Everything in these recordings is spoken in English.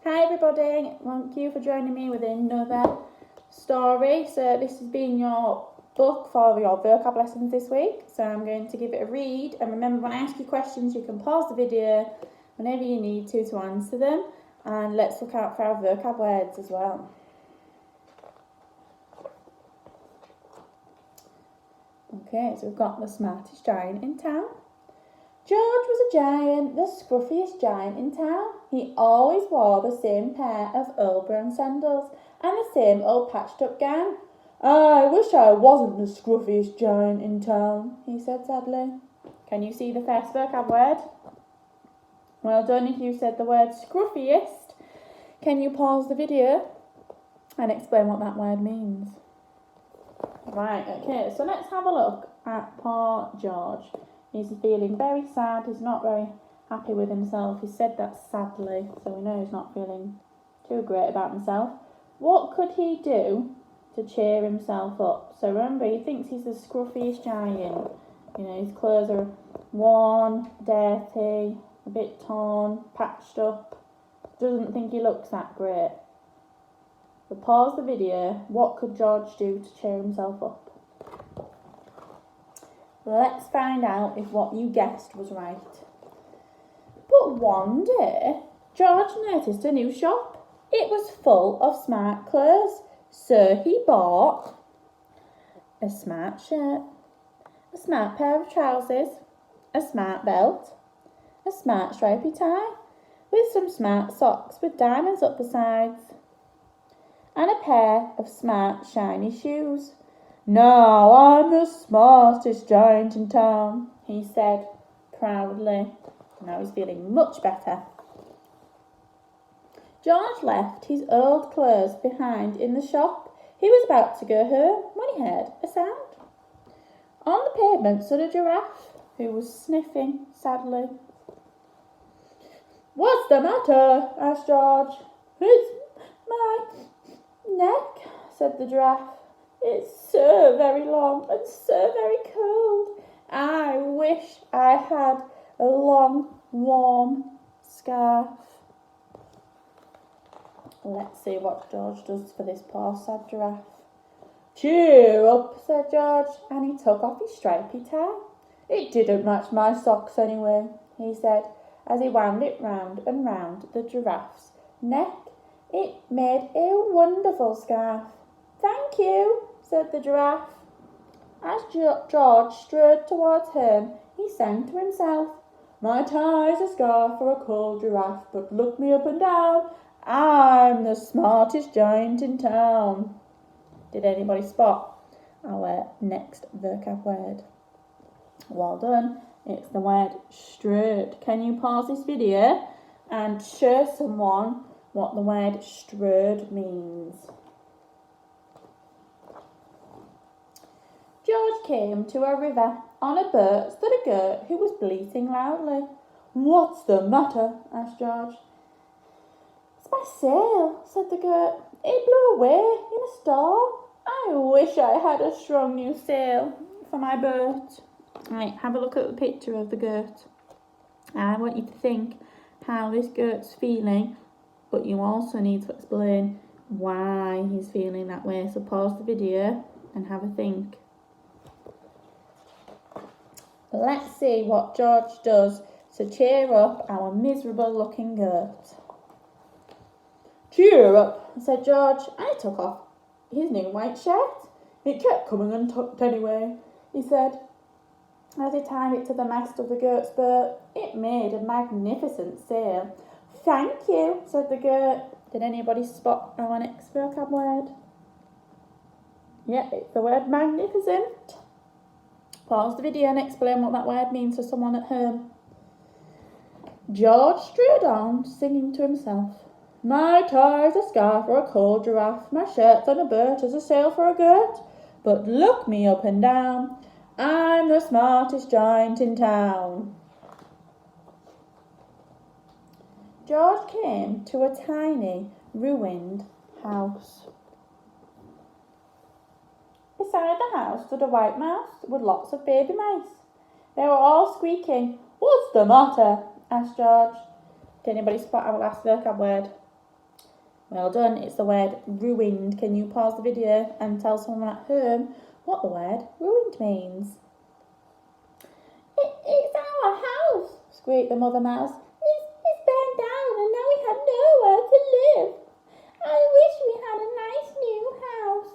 Hi everybody, thank you for joining me with another story. So this has been your book for your vocab lessons this week. So I'm going to give it a read, and remember, when I ask you questions you can pause the video whenever you need to answer them, and let's look out for our vocab words as well. Okay, so we've got the smartest giant in town. George was a giant, the scruffiest giant in town. He always wore the same pair of old brown sandals and the same old patched up gown. I wish I wasn't the scruffiest giant in town, he said sadly. Can you see the first vocab word? Well done if you said the word scruffiest. Can you pause the video and explain what that word means? Right, okay, so let's have a look at poor George. He's feeling very sad, he's not very happy with himself. He said that sadly, so we know he's not feeling too great about himself. What could he do to cheer himself up? So remember, he thinks he's the scruffiest giant. You know, his clothes are worn, dirty, a bit torn, patched up. Doesn't think he looks that great. So pause the video. What could George do to cheer himself up? Let's find out if what you guessed was right. But one day, George noticed a new shop. It was full of smart clothes, so he bought a smart shirt, a smart pair of trousers, a smart belt, a smart stripy tie, with some smart socks with diamonds up the sides, and a pair of smart shiny shoes. Now I'm the smartest giant in town, he said proudly. Now he's feeling much better. George left his old clothes behind in the shop. He was about to go home when he heard a sound. On the pavement stood a giraffe who was sniffing sadly. What's the matter? Asked George. It's my neck, said the giraffe. It's so very long and so very cold. I wish I had a long, warm scarf. Let's see what George does for this poor sad giraffe. Cheer up, said George, and he took off his stripy tie. It didn't match my socks anyway, he said, as he wound it round and round the giraffe's neck. It made a wonderful scarf. Thank you, said the giraffe. As George strode towards home, he sang to himself, My tie's a scarf for a cold giraffe, but look me up and down, I'm the smartest giant in town. Did anybody spot our next vocab word? Well done. It's the word strode. Can you pause this video and show someone what the word strode means? George came to a river. On a boat stood a goat who was bleating loudly. What's the matter? Asked George. It's my sail, said the goat. It blew away in a storm. I wish I had a strong new sail for my boat. Right, have a look at the picture of the goat. I want you to think how this goat's feeling, but you also need to explain why he's feeling that way. So pause the video and have a think. Let's see what George does to cheer up our miserable looking goat. Cheer up, said George, and he took off his new white shirt. It kept coming untucked anyway, he said, as he tied it to the mast of the goat's boat. It made a magnificent sail. Thank you, said the goat. Did anybody spot our next vocab word? Yeah, it's the word magnificent. Pause the video and explain what that word means to someone at home. George strode on, singing to himself. My tie's a scarf for a cold giraffe, my shirt's on a boat as a sail for a goat, but look me up and down, I'm the smartest giant in town. George came to a tiny, ruined house. Beside the house stood a white mouse with lots of baby mice. They were all squeaking. What's the matter? Asked George. Did anybody spot our last vocab word? Well done, it's the word ruined. Can you pause the video and tell someone at home what the word ruined means? It's our house, squeaked the mother mouse. It's burned down and now we have nowhere to live. I wish we had a nice new house.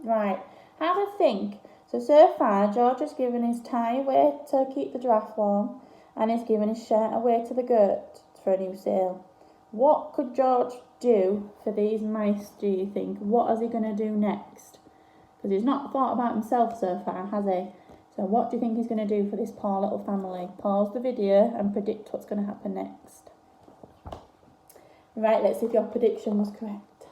Right, have a think. So far, George has given his tie away to keep the giraffe warm, and he's given his shirt away to the goat for a new sail. What could George do for these mice, do you think? What is he going to do next? Because he's not thought about himself so far, has he? So what do you think he's going to do for this poor little family? Pause the video and predict what's going to happen next. Right, let's see if your prediction was correct.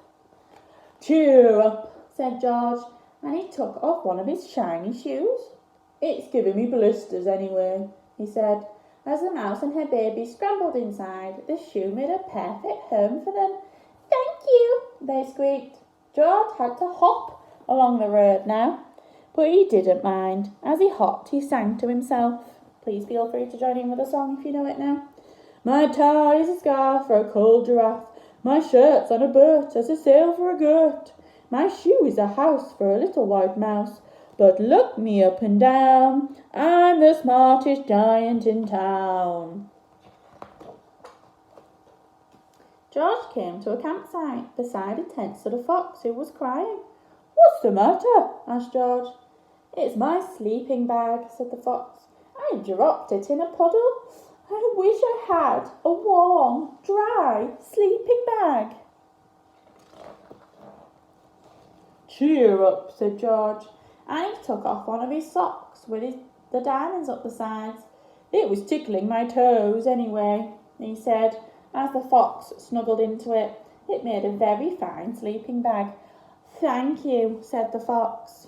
Cheer up, said George, and he took off one of his shiny shoes. It's giving me blisters anyway, he said. As the mouse and her baby scrambled inside, the shoe made a perfect home for them. Thank you, they squeaked. George had to hop along the road now, but he didn't mind. As he hopped, he sang to himself. Please feel free to join in with a song if you know it now. My tie is a scarf for a cold giraffe. My shirt's on a boat as a sail for a goat. My shoe is a house for a little white mouse. But look me up and down, I'm the smartest giant in town. George came to a campsite. Beside a tent stood a fox who was crying. What's the matter? asked George. It's my sleeping bag, said the fox. I dropped it in a puddle. I wish I had a warm, dry sleeping bag. Cheer up, said George, and he took off one of his socks with the diamonds up the sides. It was tickling my toes anyway, he said, as the fox snuggled into it. It made a very fine sleeping bag. Thank you, said the fox.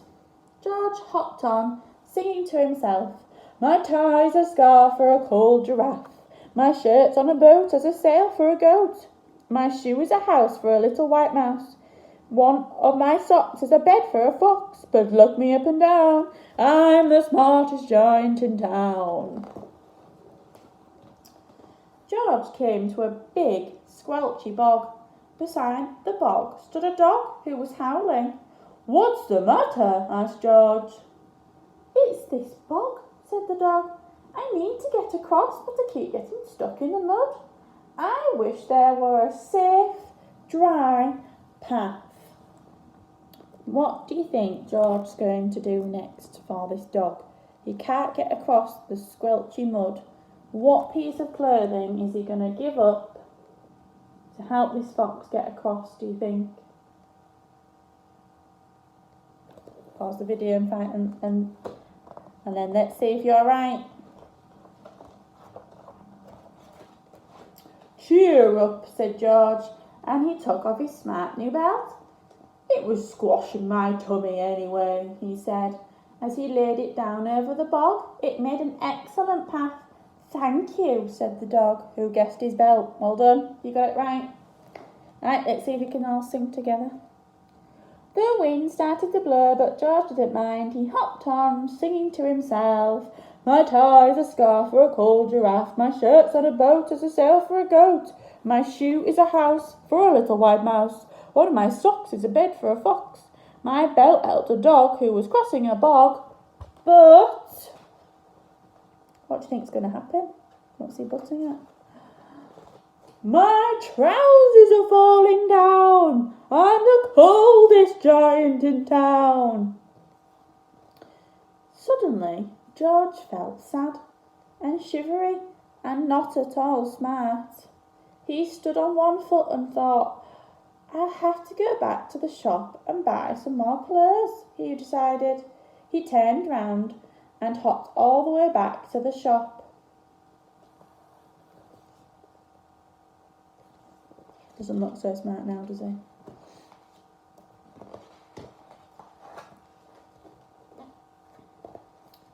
George hopped on, singing to himself. My tie's a scarf for a cold giraffe. My shirt's on a boat as a sail for a goat. My shoe is a house for a little white mouse. One of my socks is a bed for a fox, but look me up and down, I'm the smartest giant in town. George came to a big, squelchy bog. Beside the bog stood a dog who was howling. What's the matter? asked George. It's this bog, said the dog. I mean to get across, but I keep getting stuck in the mud. I wish there were a safe, dry path. What do you think George's going to do next for this dog? He can't get across the squelchy mud. What piece of clothing is he going to give up to help this fox get across, do you think? Pause the video and then let's see if you're right. Cheer up, said George, and he took off his smart new belt. It was squashing my tummy anyway, he said. As he laid it down over the bog, it made an excellent path. Thank you, said the dog, who guessed his belt. Well done, you got it right. Right, let's see if we can all sing together. The wind started to blow, but George didn't mind. He hopped on, singing to himself. My tie's a scarf for a cold giraffe. My shirt's on a boat as a sail for a goat. My shoe is a house for a little white mouse. One of my socks is a bed for a fox. My belt held a dog who was crossing a bog. But what do you think's going to happen? What's he butting at? My trousers are falling down. I'm the coldest giant in town. Suddenly, George felt sad and shivery and not at all smart. He stood on one foot and thought, I'll have to go back to the shop and buy some more clothes, he decided. He turned round and hopped all the way back to the shop. Doesn't look so smart now, does he?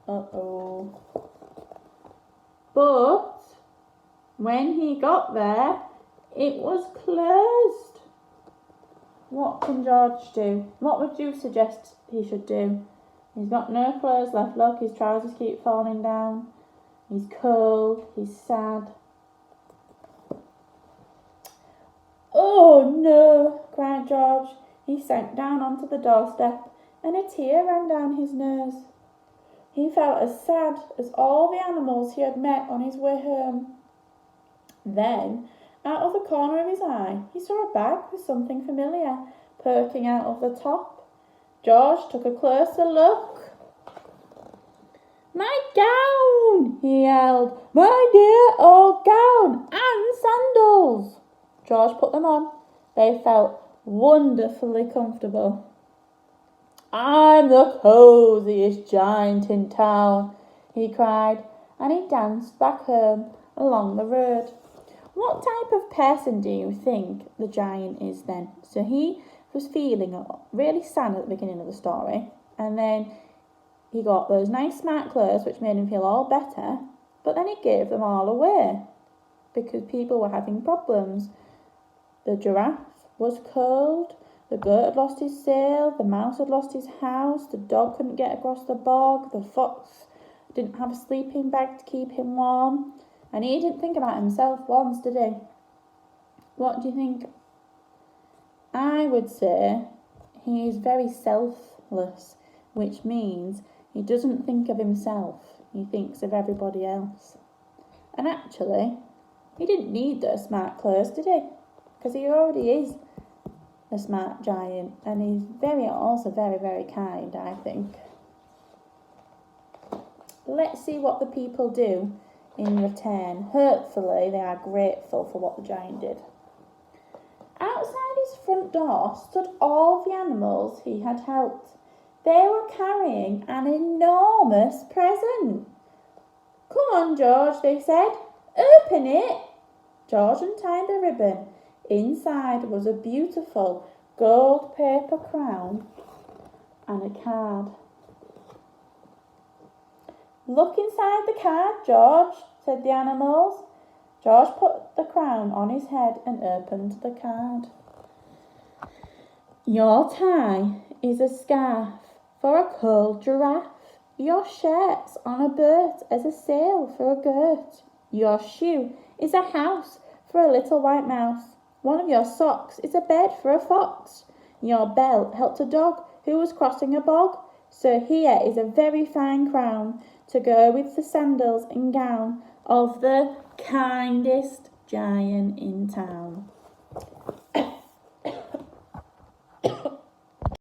Uh-oh. But when he got there, it was closed. What can George do? What would you suggest he should do? He's got no clothes left. Look, his trousers keep falling down. He's cold. He's sad. Oh no, cried George. He sank down onto the doorstep, and a tear ran down his nose. He felt as sad as all the animals he had met on his way home. Then, out of the corner of his eye, he saw a bag with something familiar poking out of the top. George took a closer look. "My gown!" he yelled. "My dear old gown and sandals!" George put them on. They felt wonderfully comfortable. "I'm the cosiest giant in town," he cried, and he danced back home along the road. What type of person do you think the giant is then? So he was feeling really sad at the beginning of the story, and then he got those nice smart clothes which made him feel all better, but then he gave them all away because people were having problems. The giraffe was cold, the goat had lost his sail, the mouse had lost his house, the dog couldn't get across the bog, the fox didn't have a sleeping bag to keep him warm, and he didn't think about himself once, did he? What do you think? I would say he is very selfless, which means he doesn't think of himself, he thinks of everybody else. And actually, he didn't need those smart clothes, did he? Because he already is a smart giant, and he's also very, very kind, I think. Let's see what the people do in return. Hopefully they are grateful for what the giant did. Outside his front door stood all the animals he had helped. They were carrying an enormous present. "Come on, George," they said. "Open it." George untied the ribbon. Inside was a beautiful gold paper crown and a card. "Look inside the card, George," said the animals. George put the crown on his head and opened the card. "Your tie is a scarf for a cold giraffe. Your shirt's on a boat as a sail for a goat. Your shoe is a house for a little white mouse. One of your socks is a bed for a fox. Your belt helped a dog who was crossing a bog. So here is a very fine crown to go with the sandals and gown of the kindest giant in town."